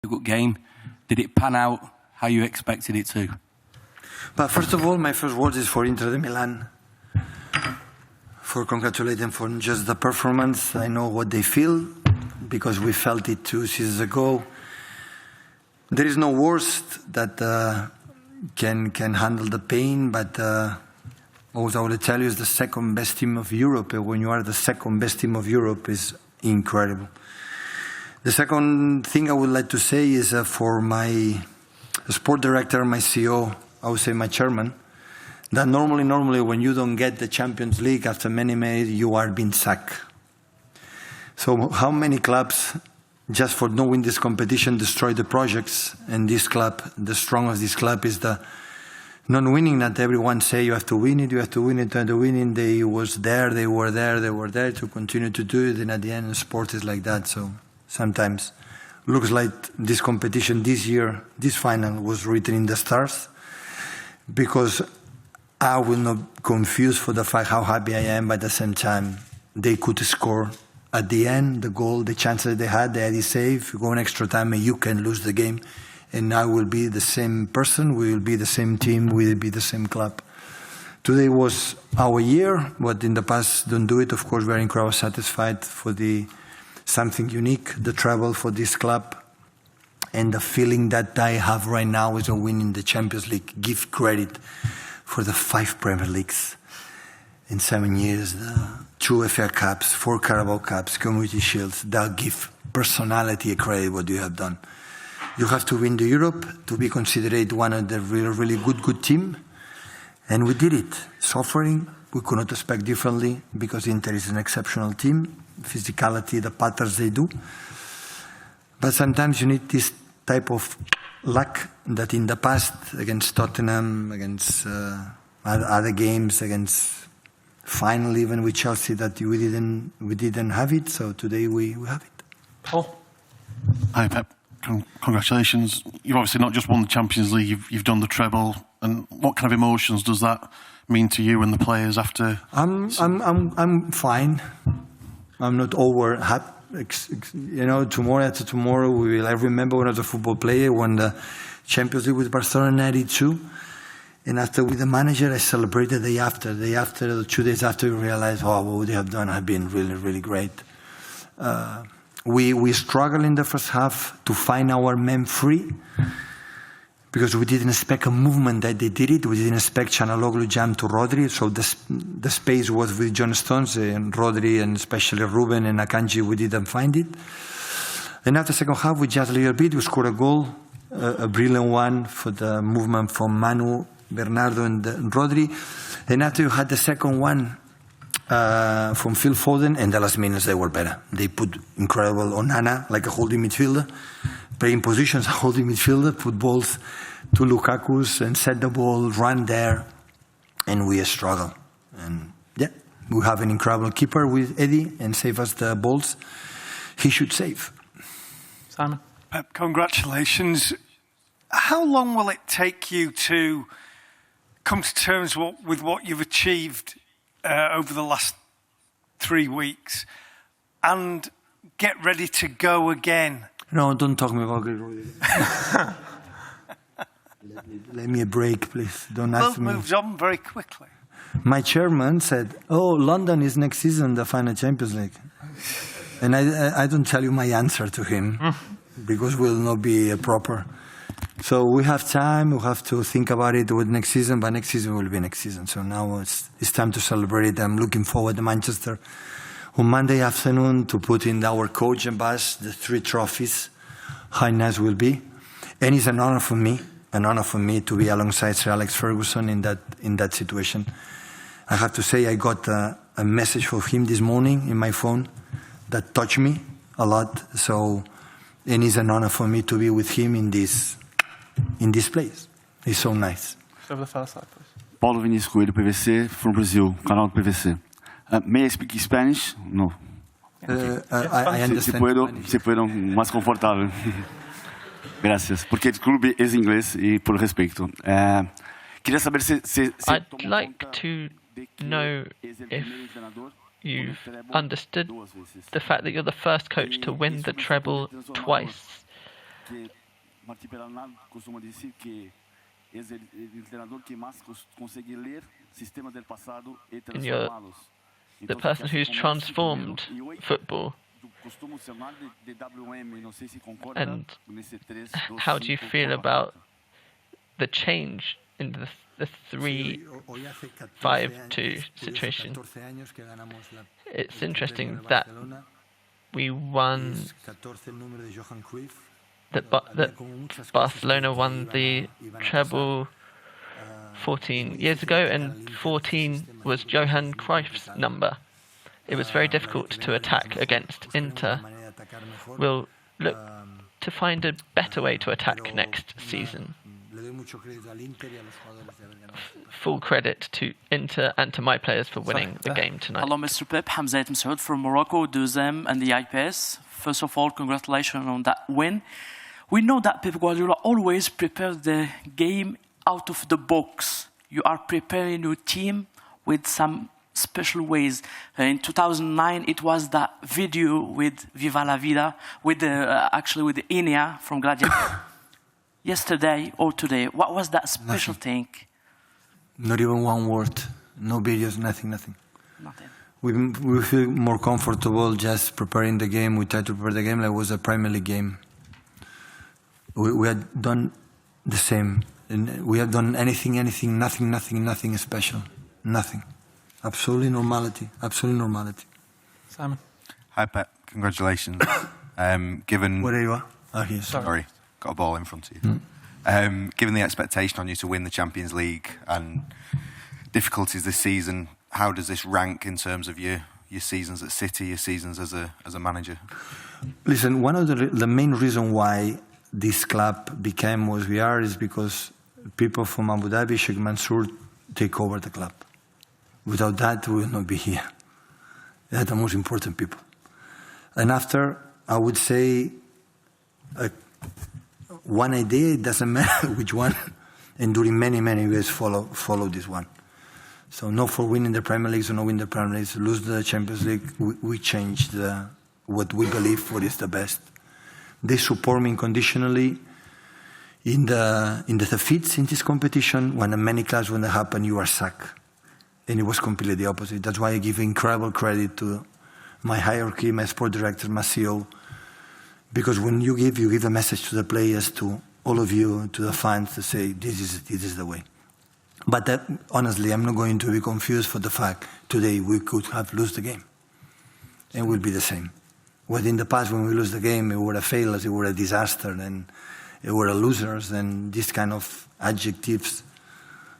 A good game. Did it pan out how you expected it to? But first of all, my first word is for Inter Milan. For congratulate them for just the performance. I know what they feel because we felt it 2 seasons ago. There is no worst that can handle the pain, but what I will tell you is the second best team of Europe. When you are the second best team of Europe is incredible. The second thing I would like to say is for my sport director, my CEO, I would say my chairman, that normally when you don't get the Champions League after many, you are being sacked. So how many clubs, just for not winning this competition, destroy the projects? And this club, the strong of this club is the non-winning. Not everyone say you have to win it, you have to win it, you have to win it. They were there to continue to do it. And at the end, sport is like that. So sometimes looks like this competition this year, this final was written in the stars, because I will not confuse for the fact how happy I am, but at the same time, they could score at the end, the goal, the chances they had the save, go an extra time and you can lose the game. And I will be the same person, we will be the same team, we will be the same club. Today was our year, but in the past, don't do it. Of course, we're incredibly satisfied for something unique, the treble for this club. And the feeling that I have right now is a win in the Champions League. Give credit for the 5 Premier Leagues in 7 years, the 2 FA Cups, 4 Carabao Cups, Community Shields. That give personality a credit what you have done. You have to win the Europe to be considered one of the really good team. And we did it. Suffering, we could not expect differently because Inter is an exceptional team. Physicality, the patterns they do. But sometimes you need this type of luck that in the past, against Tottenham, against other games, against final even with Chelsea, that we didn't have it. So today we have it. Paul. Hi Pep, congratulations. You've obviously not just won the Champions League, you've done the treble. And what kind of emotions does that mean to you and the players after? I'm fine. I'm not over happy. You know, tomorrow after tomorrow, I remember when I was a football player, won the Champions League with Barcelona in '92. And after with the manager, I celebrated the day after, 2 days after, we realized, oh, what they have done have been really great. We struggled in the first half to find our men free, because we didn't expect a movement that they did it. We didn't expect Çalhanoğlu jump to Rodri, so the space was with John Stones and Rodri, and especially Ruben and Akanji, we didn't find it. And after the second half, we just a little bit, we scored a goal, a brilliant one for the movement from Manu, Bernardo and Rodri. And after you had the second one from Phil Foden, and the last minutes they were better. They put incredible Onana, like a holding midfielder, playing positions, holding midfielder, put balls to Lukaku's and set the ball, run there, and we struggle. And yeah, we have an incredible keeper with Eddie and save us the balls. He should save. Simon. Pep, congratulations. How long will it take you to come to terms with what you've achieved over the last 3 weeks and get ready to go again? No, don't talk me about Rodri. Let me a break, please. Don't ask me. World moves on very quickly. My chairman said, oh, London is next season, the final Champions League. And I don't tell you my answer to him, because it will not be proper. So we have time, we have to think about it with next season, but next season will be next season. So now it's time to celebrate. I'm looking forward to Manchester on Monday afternoon to put in our coach and bus the 3 trophies. How nice will be. And it's an honor for me to be alongside Sir Alex Ferguson in that situation. I have to say I got a message from him this morning in my phone that touched me a lot. So, and it's an honor for me to be with him in this place. It's so nice. Over the far side, please. Paulo Vinícius Coelho, PVC, from Brazil, canal do PVC. May I speak Spanish? No. I understand. Se puedo más confortável. Gracias. Porque el clube es inglés y por respeito. Queria saber se I'd like to know if you've understood the fact that you're the first coach to win the treble twice, que Martí Peralman costuma dizer que é o treinador que mais consegue ler sistemas del pasado e transformá-los. The person who's transformed football. And how do you feel about the change in the 3-5-2 situation? It's interesting that we won, that Barcelona won the treble 14 years ago, and 14 was Johan Cruyff's number. It was very difficult to attack against Inter. We'll look to find a better way to attack next season. Full credit to Inter and to my players for winning the game tonight. Hello, Mr. Pep. Hamza Msaoud from Morocco, Duzem and the IPS. First of all, congratulations on that win. We know that Pep Guardiola always prepares the game out of the box. You are preparing your team with some special ways. In 2009, it was that video with Viva la Vida, with the Inia from Gladiator. Yesterday or today, what was that special thing? Not even one word. No videos, nothing. Nothing. We feel more comfortable just preparing the game. We try to prepare the game like it was a Premier League game. We had done the same. We have done anything, nothing special. Nothing. Absolutely normality. Simon. Hi, Pep. Congratulations. Given... Where are you? Oh, here. Sorry. Got a ball in front of you. Given the expectation on you to win the Champions League and difficulties this season, how does this rank in terms of your seasons at City, your seasons as a manager? Listen, one of the main reason why this club became what we are is because people from Abu Dhabi, Sheikh Mansour, take over the club. Without that, we will not be here. They're the most important people. And after, I would say, one idea, it doesn't matter which one, and during many years follow this one. So not for winning the Premier League, so not win the Premier League, lose the Champions League, we changed what we believe what is the best. They support me unconditionally in the defeats in this competition. When many clubs, when that happen, you are sacked. And it was completely the opposite. That's why I give incredible credit to my hierarchy, my sport director, my CEO, because when you give a message to the players, to all of you, to the fans, to say this is the way. But honestly, I'm not going to be confused for the fact today we could have lost the game, and it will be the same. What in the past when we lose the game, we were a failure, we were a disaster, and we were losers, and these kind of adjectives.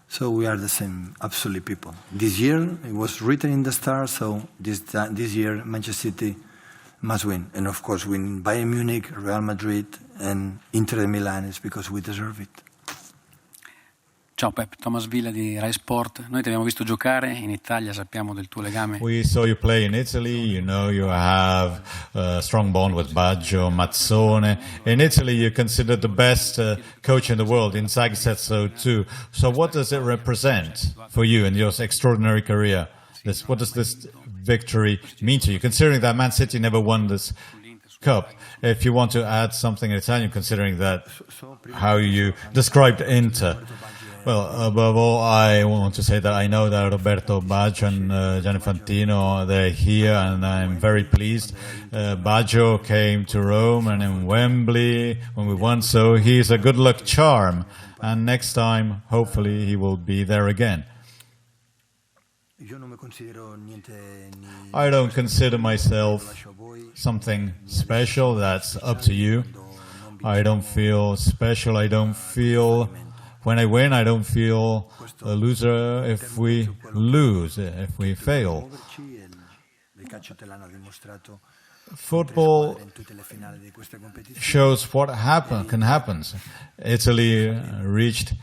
So we are the same, absolutely people. This year, it was written in the stars, so this year, Manchester City must win. And of course, win Bayern Munich, Real Madrid, and Inter Milan is because we deserve it. Ciao Pep, Thomas Villa di Rai Sport. Noi ti abbiamo visto giocare in Italia, sappiamo del tuo legame. We saw you play in Italy. You know you have a strong bond with Baggio, Mazzone. In Italy, you're considered the best coach in the world. Inzaghi said so too. So what does it represent for you in your extraordinary career? What does this victory mean to you, considering that Man City never won this cup? If you want to add something in Italian, considering that how you described Inter. Well, above all, I want to say that I know that Roberto Baggio and Gianni Infantino, they're here, and I'm very pleased. Baggio came to Rome and in Wembley when we won, so he's a good luck charm. And next time, hopefully, he will be there again. I don't consider myself something special. That's up to you. I don't feel special. I don't feel... When I win, I don't feel a loser if we lose, if we fail. Football shows what can happen. Italy reached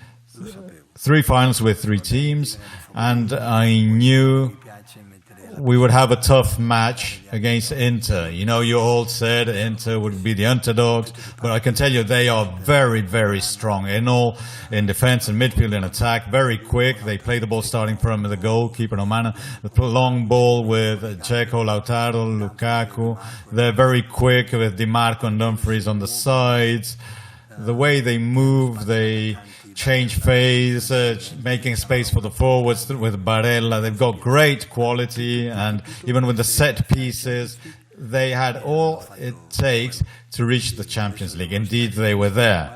3 finals with 3 teams, and I knew we would have a tough match against Inter. You know, you all said Inter would be the underdogs, but I can tell you they are very, very strong in defense and midfield and attack. Very quick. They play the ball starting from the goalkeeper, Omana. The long ball with Dzeko, Lautaro, Lukaku. They're very quick with Di Marco and Dumfries on the sides. The way they move, they change phase, making space for the forwards with Barella. They've got great quality, and even with the set pieces, they had all it takes to reach the Champions League. Indeed, they were there.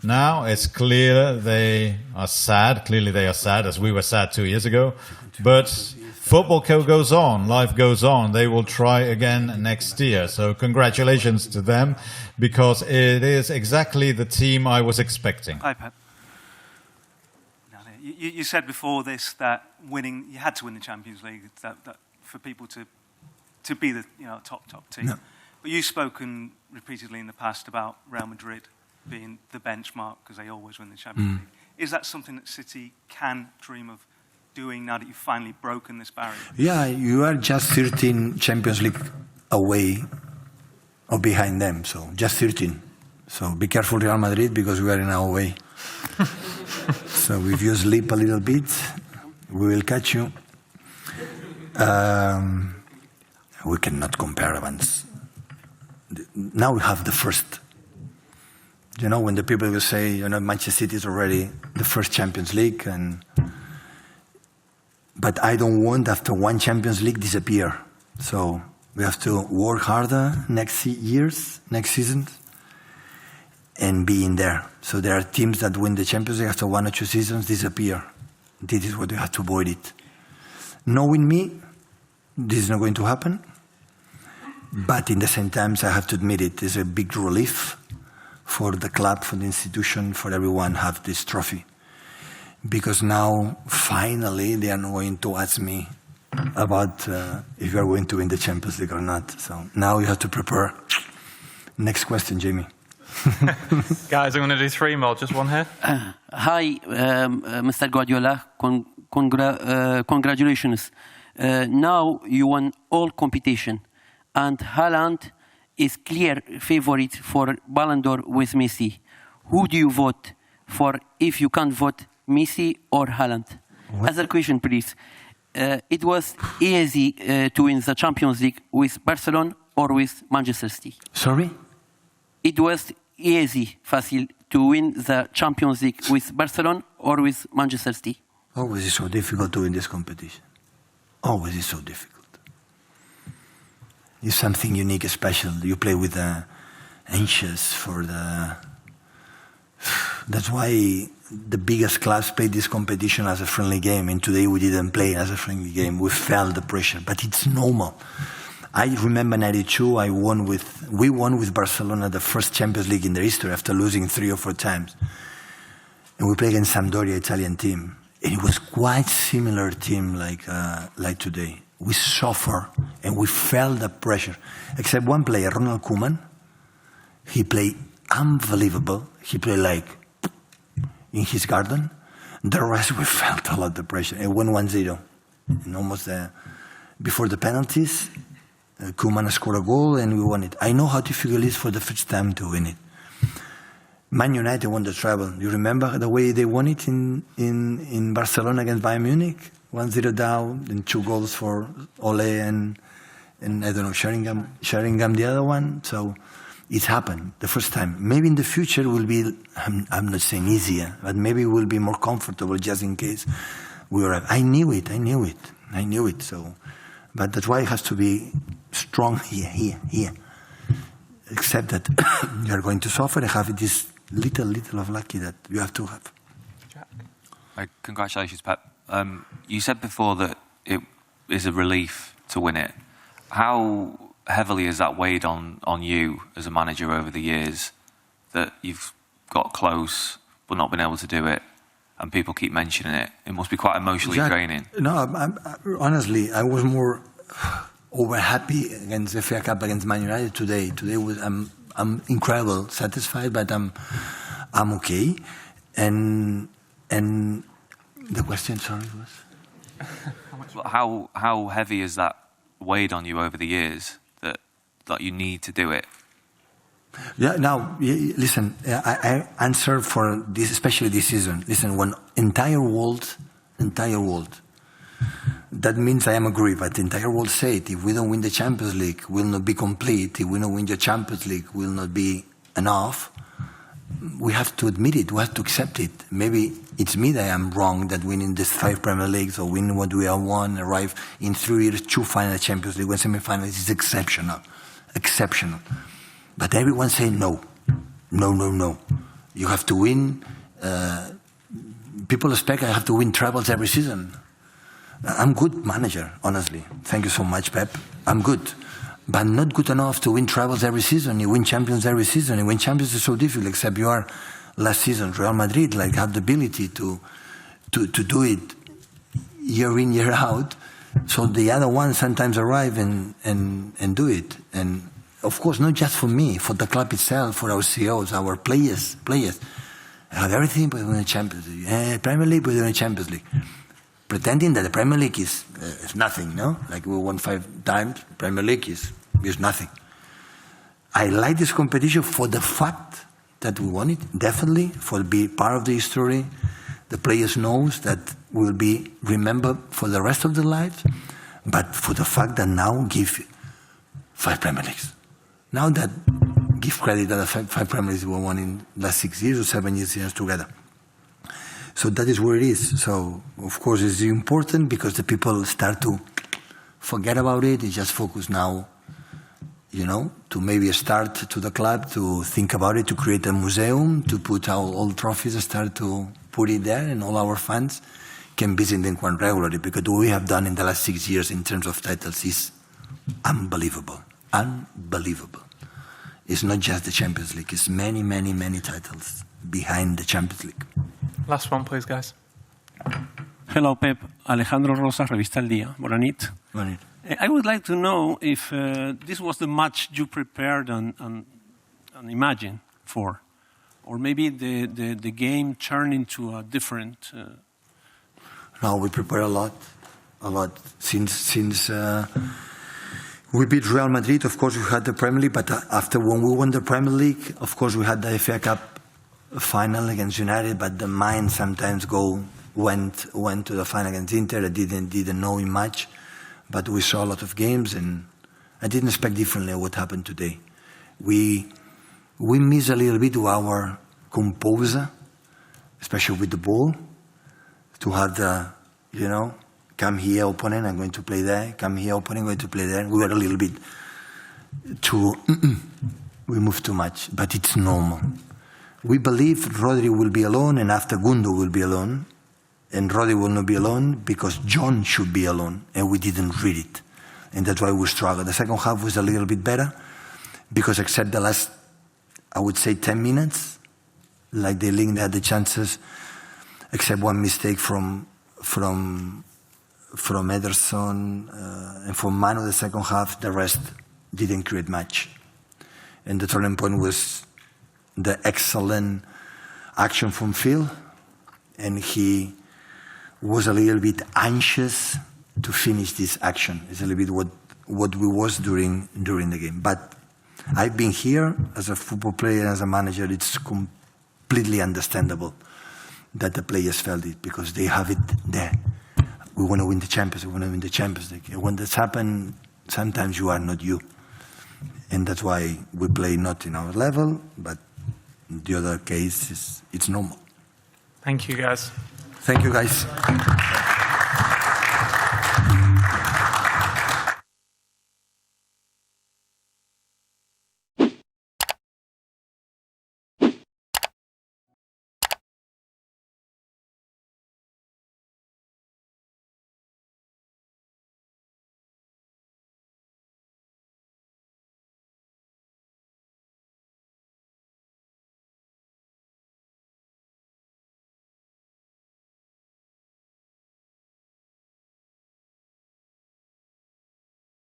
Now it's clear they are sad. Clearly they are sad, as we were sad 2 years ago. But football goes on, life goes on. They will try again next year. So congratulations to them, because it is exactly the team I was expecting. Hi, Pep. You said before this that you had to win the Champions League that for people to be the top team. No. But you've spoken repeatedly in the past about Real Madrid being the benchmark because they always win the Champions League. Is that something that City can dream of doing now that you've finally broken this barrier? Yeah, you are just 13 Champions League away or behind them, so just 13. So be careful, Real Madrid, because we are in our way. So if you sleep a little bit, we will catch you. We cannot compare events. Now we have the first. You know, when the people will say, Manchester City is already the first Champions League, but I don't want after one Champions League disappear. So we have to work harder next season, and be in there. So there are teams that win the Champions League after 1 or 2 seasons disappear. This is what we have to avoid it. Knowing me, this is not going to happen. But in the same time, I have to admit it is a big relief for the club, for the institution, for everyone have this trophy. Because now, finally, they are not going to ask me about if you are going to win the Champions League or not. So now you have to prepare. Next question, Jamie. Guys, I'm going to do 3 more. Just one here. Hi, Mr. Guardiola. Congratulations. Now you won all competition, and Haaland is clear favorite for Ballon d'Or with Messi. Who do you vote for if you can't vote Messi or Haaland? Other question, please. It was easy to win the Champions League with Barcelona or with Manchester City? Sorry? It was easy, fácil, to win the Champions League with Barcelona or with Manchester City? Always is so difficult to win this competition. Always is so difficult. It's something unique, special. You play with the anxious for the... That's why the biggest clubs play this competition as a friendly game, and today we didn't play as a friendly game. We felt the pressure, but it's normal. I remember '92, we won with Barcelona the first Champions League in their history after losing 3 or 4 times. And we played against Sampdoria, Italian team. And it was quite similar team like today. We suffer and we felt the pressure. Except one player, Ronald Koeman, he played unbelievable. He played like in his garden. The rest, we felt a lot the pressure. It went 1-0. And almost before the penalties, Koeman scored a goal and we won it. I know how difficult it is for the first time to win it. Man United won the treble. You remember the way they won it in Barcelona against Bayern Munich? 1-0 down, and 2 goals for Ole and I don't know, Sheringham the other one. So it's happened the first time. Maybe in the future it will be, I'm not saying easier, but maybe it will be more comfortable just in case we arrive. I knew it. So, but that's why it has to be strong here. Except that you are going to suffer and have this little of lucky that you have to have. Congratulations, Pep. You said before that it is a relief to win it. How heavily has that weighed on you as a manager over the years, that you've got close but not been able to do it, and people keep mentioning it? It must be quite emotionally draining. No, honestly, I was more over happy against the FA Cup against Man United today. Today I'm incredible, satisfied, but I'm okay. And the question, sorry, was how heavy has that weighed on you over the years that you need to do it? Yeah, now, listen, I answer for this, especially this season. Listen, when entire world, that means I am agree, but the entire world said if we don't win the Champions League, we'll not be complete. If we don't win the Champions League, we'll not be enough. We have to admit it, we have to accept it. Maybe it's me that I am wrong, that winning these 5 Premier Leagues or winning what we have won, arrive in 3 years, 2 final Champions League, 1 semi-final is exceptional. But everyone say no. You have to win. People expect I have to win trebles every season. I'm good manager, honestly. Thank you so much, Pep. I'm good. But not good enough to win trebles every season. You win champions every season. You win champions is so difficult, except you are last season, Real Madrid, like have the ability to do it year in, year out. So the other ones sometimes arrive and do it. And of course, not just for me, for the club itself, for our CEOs, our players. I have everything but win the Champions League. Premier League, but win the Champions League. Pretending that the Premier League is nothing, no? Like we won 5 times, Premier League is nothing. I like this competition for the fact that we won it, definitely, for being part of the history. The players knows that will be remembered for the rest of their lives, but for the fact that now give 5 Premier Leagues. Now that give credit that the 5 Premier Leagues were won in the last 6 years or 7 years together. So that is where it is. So of course it's important because the people start to forget about it. They just focus now, to maybe start to the club to think about it, to create a museum, to put our old trophies, start to put it there, and all our fans can visit them quite regularly because what we have done in the last 6 years in terms of titles is unbelievable. It's not just the Champions League. It's many, many, many titles behind the Champions League. Last one, please, guys. Hello, Pep. Alejandro Rosa, Revista El Día. Bona nit. I would like to know if this was the match you prepared and imagined for, or maybe the game turned into a different... No, we prepare a lot. Since we beat Real Madrid, of course we had the Premier League, but after when we won the Premier League, of course we had the FA Cup final against United, but the mind sometimes went to the final against Inter. I didn't know him much, but we saw a lot of games, and I didn't expect differently what happened today. We miss a little bit of our composure, especially with the ball, to have the, come here, opponent, I'm going to play there, come here, opponent, I'm going to play there. We were a little bit too, we moved too much, but it's normal. We believe Rodri will be alone, and after Gundo will be alone, and Rodri will not be alone because John should be alone, and we didn't read it. And that's why we struggled. The second half was a little bit better because except the last, I would say 10 minutes, like they had the chances, except one mistake from Ederson and from Manu the second half, the rest didn't create much. And the turning point was the excellent action from Phil, and he was a little bit anxious to finish this action. It's a little bit what we was during the game. But I've been here as a football player, as a manager. It's completely understandable that the players felt it because they have it there. We want to win the Champions. We want to win the Champions League. When this happens, sometimes you are not you, and that's why we play not in our level, but the other case is it's normal. Thank you, guys. Thank you, guys.